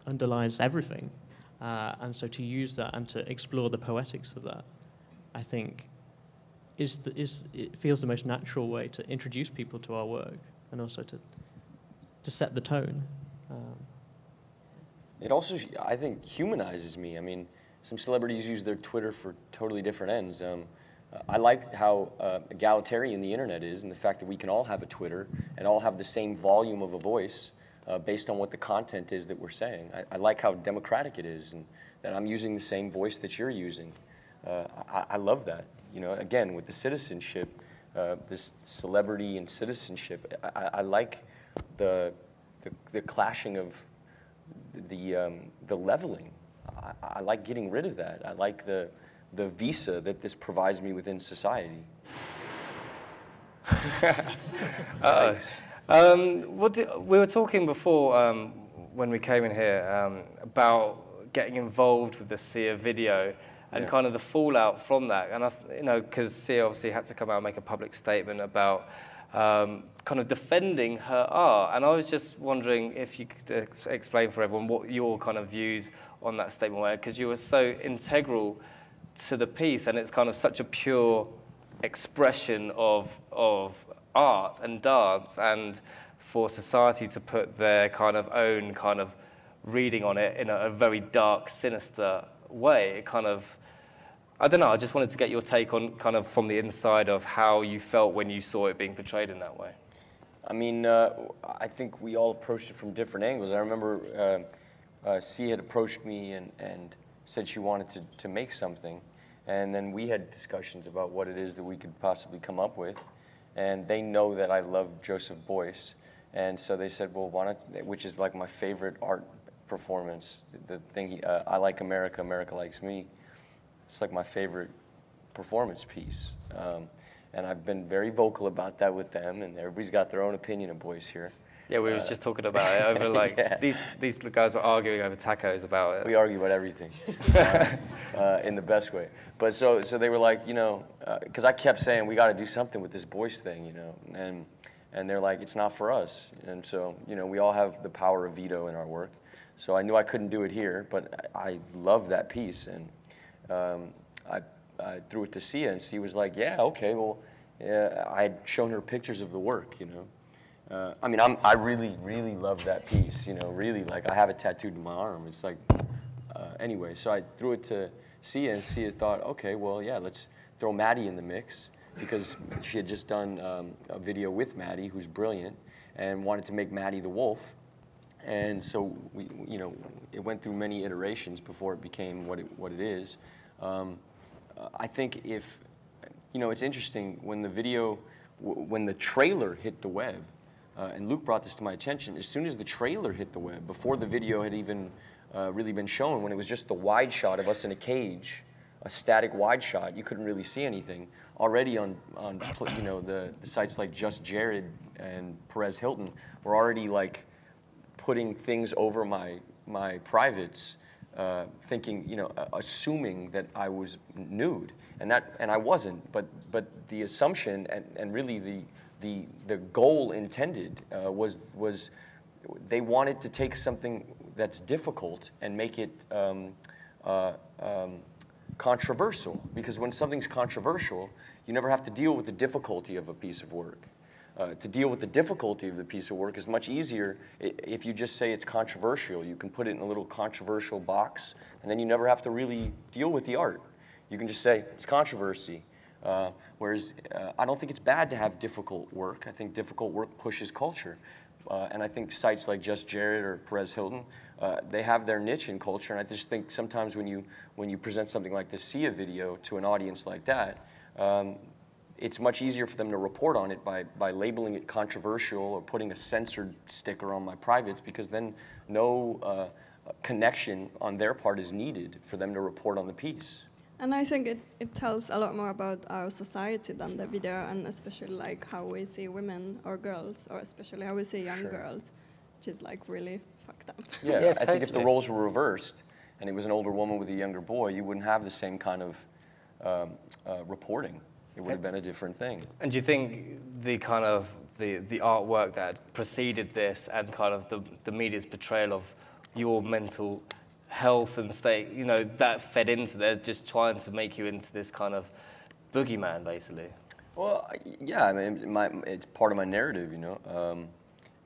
underlies everything, and so to use that and to explore the poetics of that, I think, it feels the most natural way to introduce people to our work, and also to set the tone. It also, I think, humanizes me. I mean, some celebrities use their Twitter for totally different ends. I like how egalitarian the internet is, and the fact that we can all have a Twitter and all have the same volume of a voice based on what the content is that we're saying. I like how democratic it is, and that I'm using the same voice that you're using. I love that. You know, again, with the citizenship, this celebrity and citizenship, I like the clashing of the leveling. I like getting rid of that. I like the visa that this provides me within society. We were talking before when we came in here about getting involved with the Sia video and kind of the fallout from that. And you know, because Sia obviously had to come out and make a public statement about kind of defending her art. And I was just wondering if you could explain for everyone what your kind of views on that statement were, because you were so integral to the piece, and it's kind of such a pure expression of art and dance, and for society to put their kind of own kind of reading on it in a very dark, sinister way, it kind of, I don't know, I just wanted to get your take on kind of from the inside of how you felt when you saw it being portrayed in that way. I mean, I think we all approached it from different angles. I remember Sia had approached me and said she wanted to make something, and then we had discussions about what it is that we could possibly come up with, and they know that I love Joseph Beuys, and so they said, well, why not, which is like my favorite art performance, the thing, I like America, America likes me. It's like my favorite performance piece. And I've been very vocal about that with them, and everybody's got their own opinion of Beuys here. Yeah, we were just talking about it over like, these guys were arguing over tacos about it. We argue about everything, in the best way. But so they were like, you know, because I kept saying, we got to do something with this Beuys thing, you know, and they're like, it's not for us. And so, you know, we all have the power of veto in our work. So I knew I couldn't do it here, but I love that piece, and I threw it to Sia, and Sia was like, yeah, okay, well, yeah, I had shown her pictures of the work, you know. I mean, I really, really love that piece, you know, really, like, I have it tattooed on my arm. It's like, anyway, so I threw it to Sia, and Sia thought, okay, well, yeah, let's throw Maddie in the mix, because she had just done a video with Maddie, who's brilliant, and wanted to make Maddie the wolf. And so we, you know, it went through many iterations before it became what it is. I think if, you know, it's interesting when the video, when the trailer hit the web, and Luke brought this to my attention, as soon as the trailer hit the web, before the video had even really been shown, when it was just the wide shot of us in a cage, a static wide shot, you couldn't really see anything. Already on you know, the sites like Just Jared and Perez Hilton were already like putting things over my privates, thinking, you know, assuming that I was nude, and I wasn't. But the assumption and really the goal intended was they wanted to take something that's difficult and make it controversial, because when something's controversial, you never have to deal with the difficulty of a piece of work. To deal with the difficulty of the piece of work is much easier if you just say it's controversial. You can put it in a little controversial box, and then you never have to really deal with the art. You can just say it's controversy. Whereas I don't think it's bad to have difficult work. I think difficult work pushes culture. And I think sites like Just Jared or Perez Hilton, they have their niche in culture. And I just think sometimes when you present something like the Sia video to an audience like that, it's much easier for them to report on it by labeling it controversial or putting a censored sticker on my privates, because then no connection on their part is needed for them to report on the piece. And I think it tells a lot more about our society than the video, and especially like how we see women or girls, or especially how we see young girls, which is like really fucked up. Yeah, yeah, I think if the roles were reversed and it was an older woman with a younger boy, you wouldn't have the same kind of reporting. It would have been a different thing. And do you think the kind of the artwork that preceded this and kind of the media's portrayal of your mental health and state, you know, that fed into, they're just trying to make you into this kind of boogeyman, basically? Well, yeah, I mean, it's part of my narrative, you know.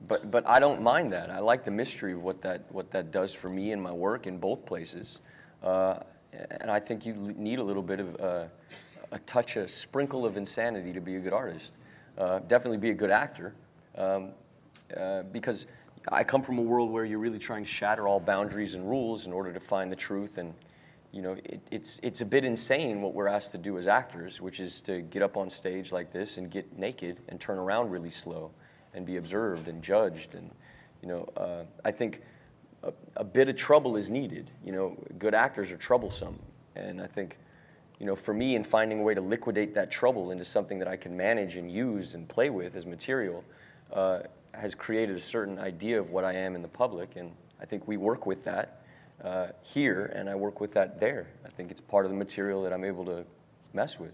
But I don't mind that. I like the mystery of what that does for me and my work in both places. And I think you need a little bit of a touch, a sprinkle of insanity to be a good artist. Definitely be a good actor, because I come from a world where you're really trying to shatter all boundaries and rules in order to find the truth, and you know, it's a bit insane what we're asked to do as actors, which is to get up on stage like this and get naked and turn around really slow and be observed and judged, and you know, I think a bit of trouble is needed. You know, good actors are troublesome, and I think, you know, for me, in finding a way to liquidate that trouble into something that I can manage and use and play with as material, has created a certain idea of what I am in the public, and I think we work with that here, and I work with that there. I think it's part of the material that I'm able to mess with.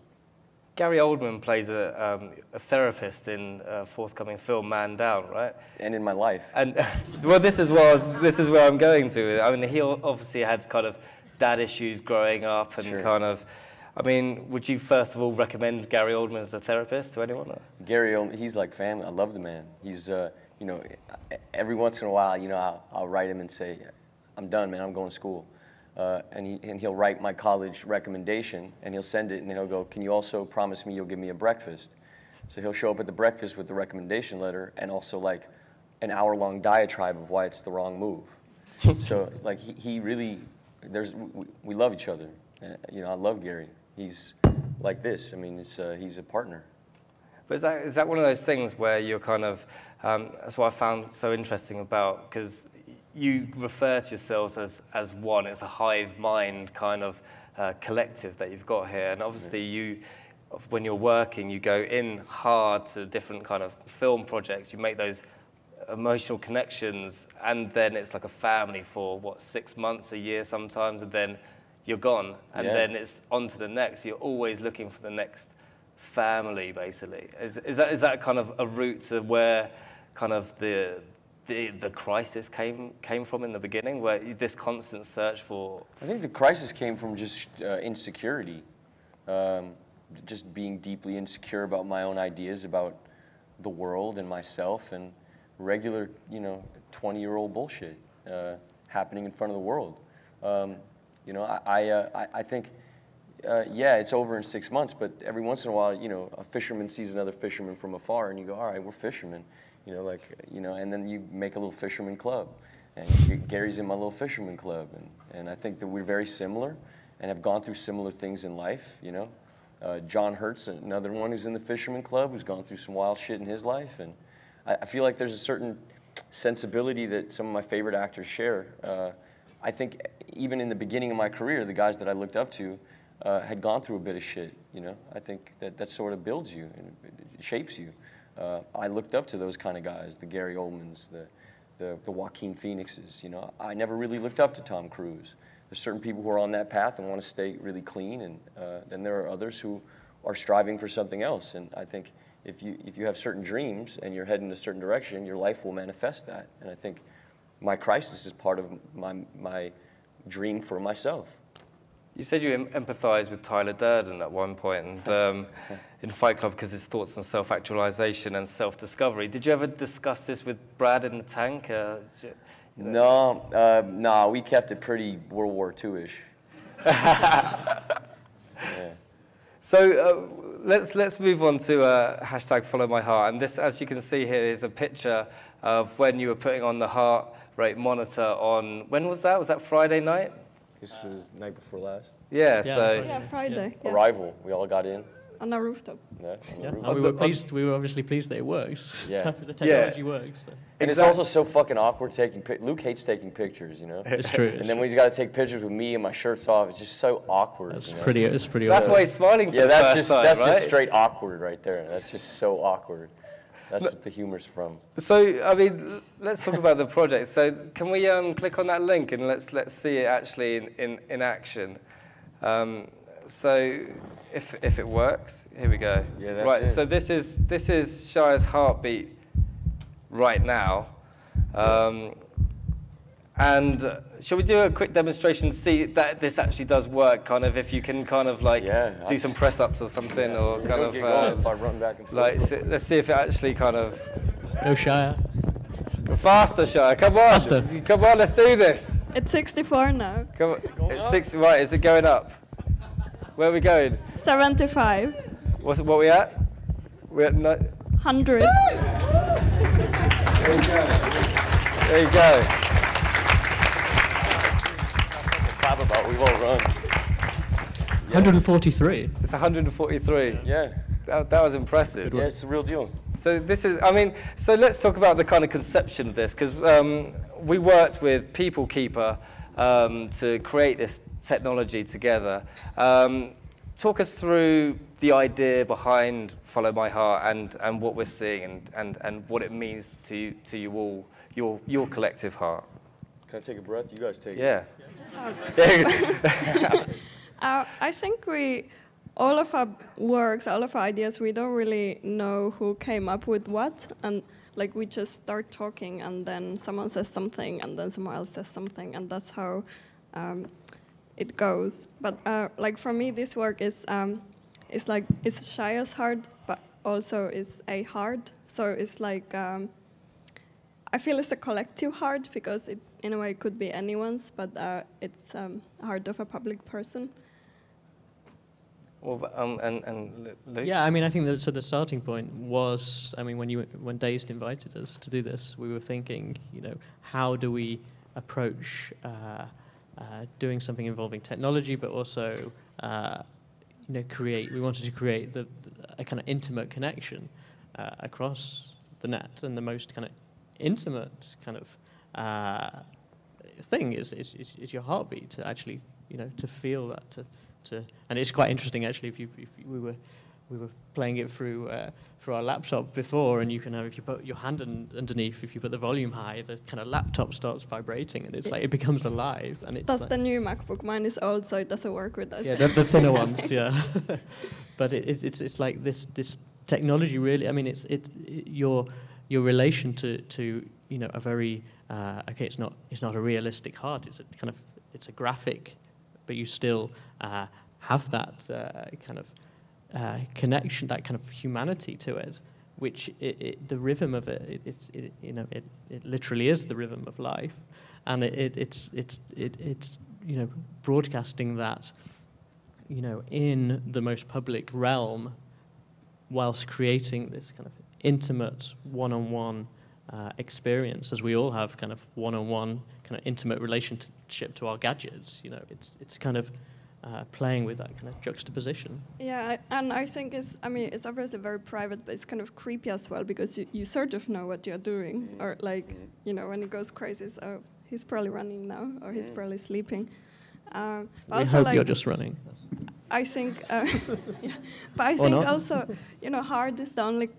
Gary Oldman plays a therapist in a forthcoming film, Man Down, right? And in my life. And well, this is where I'm going to. I mean, he obviously had kind of dad issues growing up, and Sure. kind of. I mean, would you first of all recommend Gary Oldman as a therapist to anyone? Or? Gary Oldman, he's like family. I love the man. He's, you know, every once in a while, you know, I'll write him and say, I'm done, man, I'm going to school. And he'll write my college recommendation, and he'll send it, and then he'll go, can you also promise me you'll give me a breakfast? So he'll show up at the breakfast with the recommendation letter, and also like an hour-long diatribe of why it's the wrong move. So like he really, we love each other. You know, I love Gary. He's like this. I mean, he's a partner. But is that one of those things where you're kind of, that's what I found so interesting about, because you refer to yourselves as one. It's a hive mind kind of collective that you've got here. And obviously you, when you're working, you go in hard to different kind of film projects. You make those emotional connections, and then it's like a family for, what, 6 months, a year sometimes, and then you're gone, and then it's on to the next. You're always looking for the next family, basically. Is that kind of a route to where kind of the crisis came from in the beginning, where this constant search for? I think the crisis came from just insecurity, just being deeply insecure about my own ideas about the world and myself, and regular, you know, 20-year-old bullshit happening in front of the world. You know, I think, yeah, it's over in 6 months, but every once in a while, you know, a fisherman sees another fisherman from afar, and you go, all right, we're fishermen, you know, like, you know, and then you make a little fisherman club, and Gary's in my little fisherman club, and I think that we're very similar, and have gone through similar things in life, you know. John Hurt's another one who's in the fisherman club, who's gone through some wild shit in his life, and I feel like there's a certain sensibility that some of my favorite actors share. I think even in the beginning of my career, the guys that I looked up to had gone through a bit of shit, you know. I think that sort of builds you and it shapes you. I looked up to those kind of guys, the Gary Oldmans, the Joaquin Phoenixes, you know. I never really looked up to Tom Cruise. There's certain people who are on that path and want to stay really clean, and then there are others who are striving for something else. And I think if you have certain dreams and you're heading in a certain direction, your life will manifest that. And I think my crisis is part of my dream for myself. You said you empathized with Tyler Durden at one point, and in Fight Club because his thoughts on self-actualization and self-discovery. Did you ever discuss this with Brad in the tank? No, we kept it pretty World War II-ish. Yeah. So let's move on to hashtag #FollowMyHeart, and this, as you can see here, is a picture of when you were putting on the heart rate monitor on, when was that? Was that Friday night? This was the night before last. Yeah, Friday. Yeah. Arrival. We all got in. On a rooftop. Yeah, and we were obviously pleased that it works. Yeah. The technology works. So. And it's also so fucking awkward taking Luke hates taking pictures, you know? It's true. And then when he's got to take pictures with me and my shirt's off, it's just so awkward. It's you know? pretty That's why he's smiling for the first time, that's right? just straight awkward right there. That's just so awkward. That's what the humor's from. So, I mean, let's talk about the project. So, can we click on that link and let's see it actually in action. So, if it works, here we go. Yeah, that's right. it. So this is Shia's heartbeat right now, and shall we do a quick demonstration to see that this actually does work? Kind of, if you can kind of like do some press ups or something, or kind of if I run back and forth. like let's see if it actually kind of. Go Shia. Faster, Shia. Come on. Faster. Come on. Let's do this. It's 64 now. Come on. It's 6. Right. Is it going up? Where are we going? 75. What are we at? We're at 100. There you go. There you go. Clap about, we won't run. 143. It's 143. Yeah. That was impressive. Yeah, it's the real deal. So this is, I mean, so let's talk about the kind of conception of this, because we worked with People Keeper to create this technology together. Talk us through the idea behind #FollowMyHeart and what we're seeing and what it means to you all, your collective heart. Can I take a breath? You guys take it. Yeah. I think all of our works, all of our ideas, we don't really know who came up with what, and like we just start talking, and then someone says something, and then someone else says something, and that's how it goes. But like for me, this work is like it's Shia's heart, but also is a heart. So it's like I feel it's a collective heart because it, in a way, could be anyone's, but it's a heart of a public person. Well, and Luke? Yeah, I mean, I think that so the starting point was, I mean, when Dazed invited us to do this, we were thinking, you know, how do we approach doing something involving technology, but also, you know, we wanted to create a kind of intimate connection across the net, and the most kind of intimate kind of thing is your heartbeat, to actually, you know, to feel that, and it's quite interesting actually. If we were playing it through our laptop before, and you can have, if you put your hand underneath, if you put the volume high, the kind of laptop starts vibrating, and it's like it becomes alive. And it's that's like, the new MacBook. Mine is old, so it doesn't work with us. Yeah, the thinner ones. Yeah, but it's like this technology really. I mean, it's your relation to you know, a very okay. It's not a realistic heart. It's a graphic, but you still have that kind of connection, that kind of humanity to it, which the rhythm of it you know, it literally is the rhythm of life, and it's you know, broadcasting that, you know, in the most public realm, whilst creating this kind of intimate one-on-one experience, as we all have kind of one-on-one kind of intimate relationship to our gadgets. You know, it's kind of playing with that kind of juxtaposition. Yeah, and I think it's obviously very private, but it's kind of creepy as well, because you sort of know what you're doing, or like, you know, when it goes crazy, it's, oh, he's probably running now, or he's probably sleeping. We hope you're just running. I think, yeah. But I think also, you know, heart is the only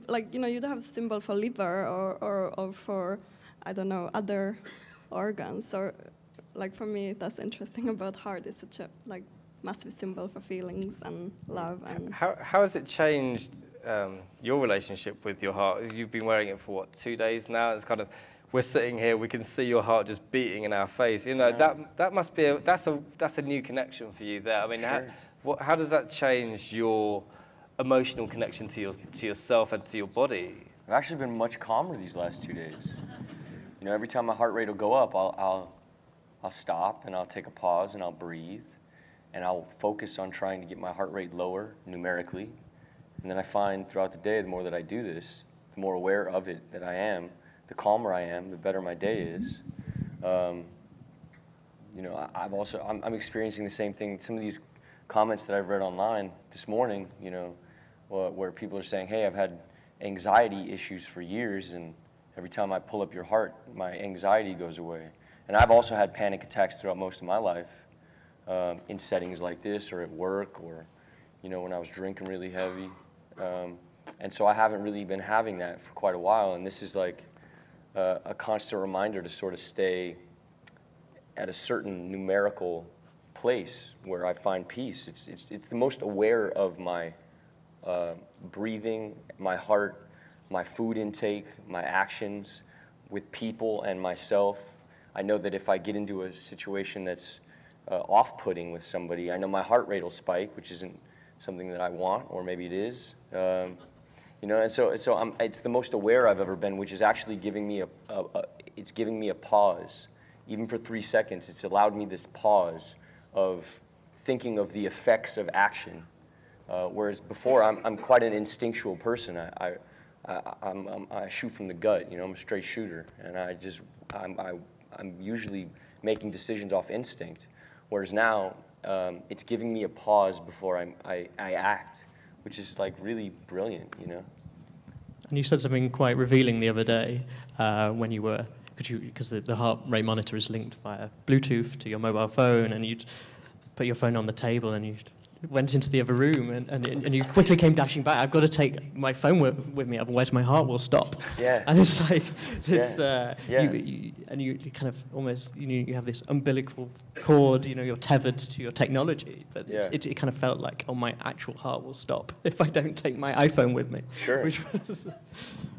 like, you know, you don't have a symbol for liver or for, I don't know, other organs. So, like, for me, that's interesting about heart. It's such a like massive symbol for feelings and love. And how has it changed your relationship with your heart? You've been wearing it for what, 2 days now? It's kind of, we're sitting here, we can see your heart just beating in our face. You know, that must be that's a new connection for you there. I mean, Sure. how does that change your emotional connection to yourself and to your body? I've actually been much calmer these last 2 days. You know, every time my heart rate will go up, I'll stop and I'll take a pause and I'll breathe and I'll focus on trying to get my heart rate lower numerically. And then I find throughout the day, the more that I do this, the more aware of it that I am, the calmer I am, the better my day is. You know, I'm experiencing the same thing. Some of these comments that I've read online this morning, you know, where people are saying, hey, I've had anxiety issues for years, and every time I pull up your heart, my anxiety goes away. And I've also had panic attacks throughout most of my life, in settings like this, or at work, or, you know, when I was drinking really heavy. And so I haven't really been having that for quite a while, and this is like a constant reminder to sort of stay at a certain numerical place where I find peace. It's the most aware of my breathing, my heart, my food intake, my actions with people and myself. I know that if I get into a situation that's off-putting with somebody, I know my heart rate will spike, which isn't something that I want, or maybe it is. You know, and so it's the most aware I've ever been, which is actually giving me a pause. Even for 3 seconds, it's allowed me this pause of thinking of the effects of action. Whereas before, I'm quite an instinctual person. I shoot from the gut. You know, I'm a straight shooter, and I'm usually making decisions off instinct. Whereas now, it's giving me a pause before I act, which is like really brilliant, you know. And you said something quite revealing the other day when you were, because the heart rate monitor is linked via Bluetooth to your mobile phone, and you'd put your phone on the table and you went into the other room and you quickly came dashing back. I've got to take my phone with me, otherwise my heart will stop. Yeah. And it's like this, Yeah. you kind of almost, you have this umbilical cord, you're tethered to your technology, but it kind of felt like, oh, my actual heart will stop if I don't take my iPhone with me. Sure. Which was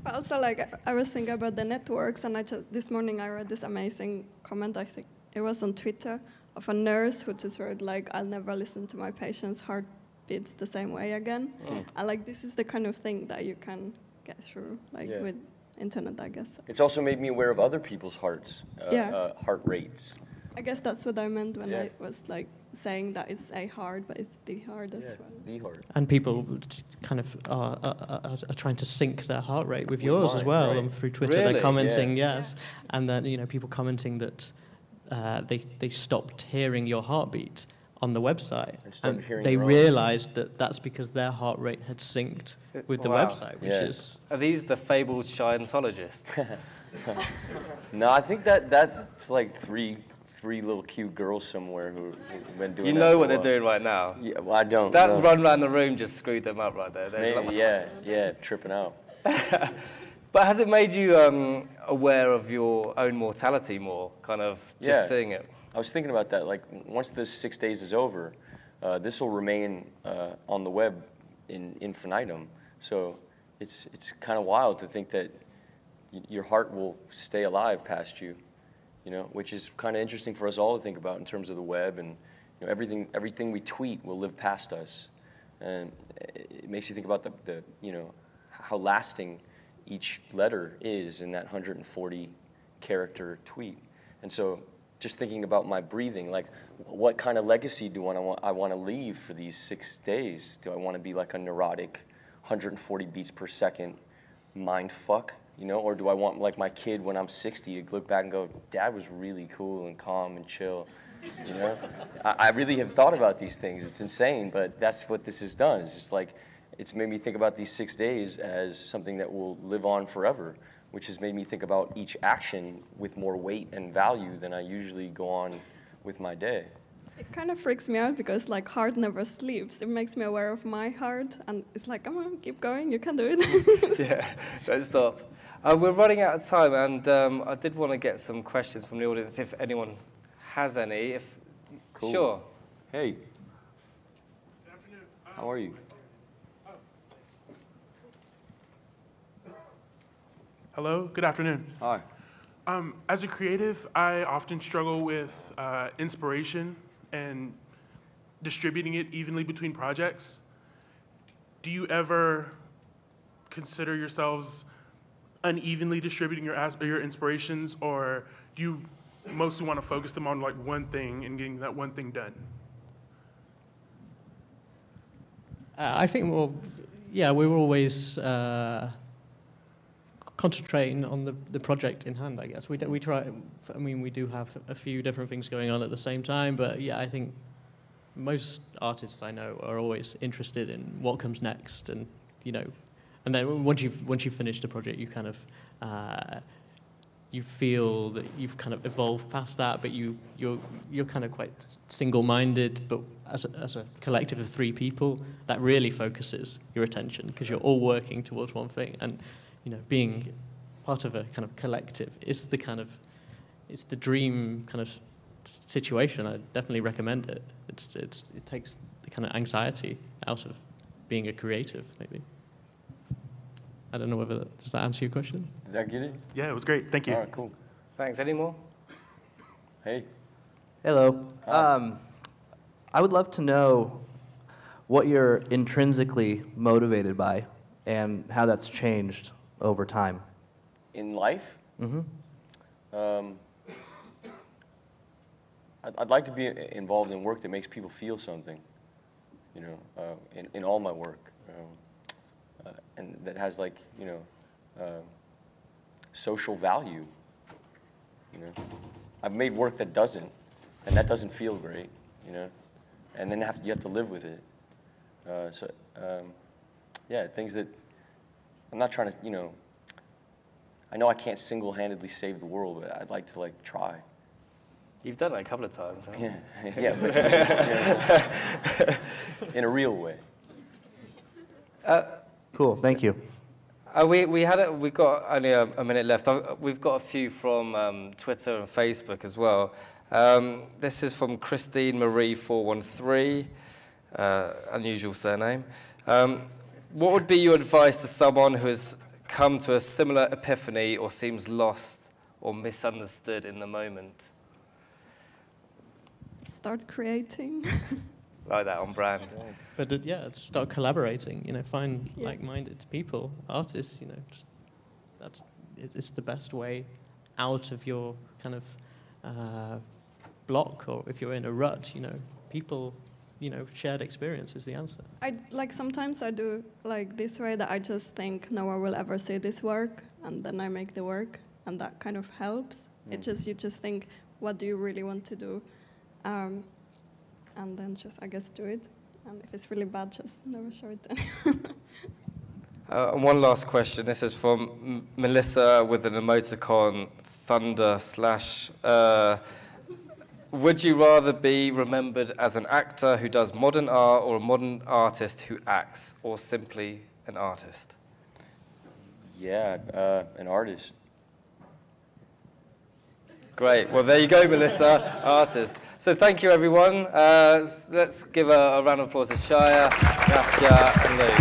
But also, like, I was thinking about the networks, and this morning I read this amazing comment, I think it was on Twitter, of a nurse who just wrote, like, I'll never listen to my patient's heart beats the same way again. And, like, this is the kind of thing that you can get through, like, with internet, I guess. It's also made me aware of other people's hearts, heart rates. I guess that's what I meant when I was, like, saying that it's a heart, but it's the heart as well. The heart. And people kind of are trying to sync their heart rate with yours as well, and through Twitter they're commenting, and then people commenting that they stopped hearing your heartbeat on the website, and they realized that that's because their heart rate had synced with the website, which is... Are these the fabled Scientologists? No, I think that's like three little cute girls somewhere who've been doing. You know what they're doing right now. Yeah, well, I don't. That run around the room just screwed them up right there. Maybe, tripping out. But has it made you aware of your own mortality more, kind of just seeing it? I was thinking about that. Like, once this 6 days is over, this will remain on the web in infinitum. So it's kind of wild to think that your heart will stay alive past you, which is kind of interesting for us all to think about in terms of the web, and everything we tweet will live past us, and it makes you think about the how lasting each letter is in that 140 character tweet. And so just thinking about my breathing, like, what kind of legacy do I want to leave for these 6 days? Do I want to be like a neurotic 140 beats per second mind fuck, or do I want, like my kid when I'm 60, to look back and go, Dad was really cool and calm and chill, I really have thought about these things. It's insane, but that's what this has done. It's just like, it's made me think about these 6 days as something that will live on forever, which has made me think about each action with more weight and value than I usually go on with my day. It kind of freaks me out because, like, heart never sleeps. It makes me aware of my heart, and it's like, come on, keep going, you can do it. Yeah, don't stop. We're running out of time, and I did want to get some questions from the audience, if anyone has any. Cool. Sure. Hey. Good afternoon. How are you? Hello, good afternoon. Hi. As a creative, I often struggle with inspiration and distributing it evenly between projects. Do you ever consider yourselves unevenly distributing your inspirations, or do you mostly want to focus them on like one thing and getting that one thing done? I think we're always concentrating on the project in hand, I guess. We try, I mean, we do have a few different things going on at the same time, but yeah, I think most artists I know are always interested in what comes next, and and then once you've finished a project, you kind of you feel that you've kind of evolved past that, but you're kind of quite single-minded. But as a collective of 3 people, that really focuses your attention because you're all working towards one thing. And being part of a kind of collective is it's the dream kind of situation. I definitely recommend it. It takes the kind of anxiety out of being a creative, maybe. I don't know whether does that answer your question? Did that get it? Yeah, it was great. Thank you. All right, cool. Thanks. Any more? Hey. Hello. I would love to know what you're intrinsically motivated by and how that's changed over time. In life? Mm-hmm. I'd like to be involved in work that makes people feel something, in all my work. And that has social value. I've made work that doesn't, and that doesn't feel great, and then you have to live with it. Yeah, things that I'm not trying to, I know I can't single-handedly save the world, but I'd like to try. You've done it a couple of times, haven't you? Yeah, but, in a real way. Cool, thank you. We've got only a minute left. We've got a few from Twitter and Facebook as well. This is from Christine Marie 413, unusual surname. What would be your advice to someone who has come to a similar epiphany or seems lost or misunderstood in the moment? Start creating. Like that, on brand. But yeah, start collaborating. Find like-minded people, artists. It's the best way out of your kind of block, or if you're in a rut. People. Shared experience is the answer. Sometimes I do this way, that I just think no one will ever see this work, and then I make the work, and that kind of helps. You just think, what do you really want to do? And then I guess, do it. And if it's really bad, just never show it to anyone. And one last question. This is from Melissa with an emoticon, thunder / would you rather be remembered as an actor who does modern art, or a modern artist who acts, or simply an artist? Yeah, an artist. Great. Well, there you go, Melissa, artist. So thank you, everyone. Let's give a round of applause to Shia, Nastja, and Lou.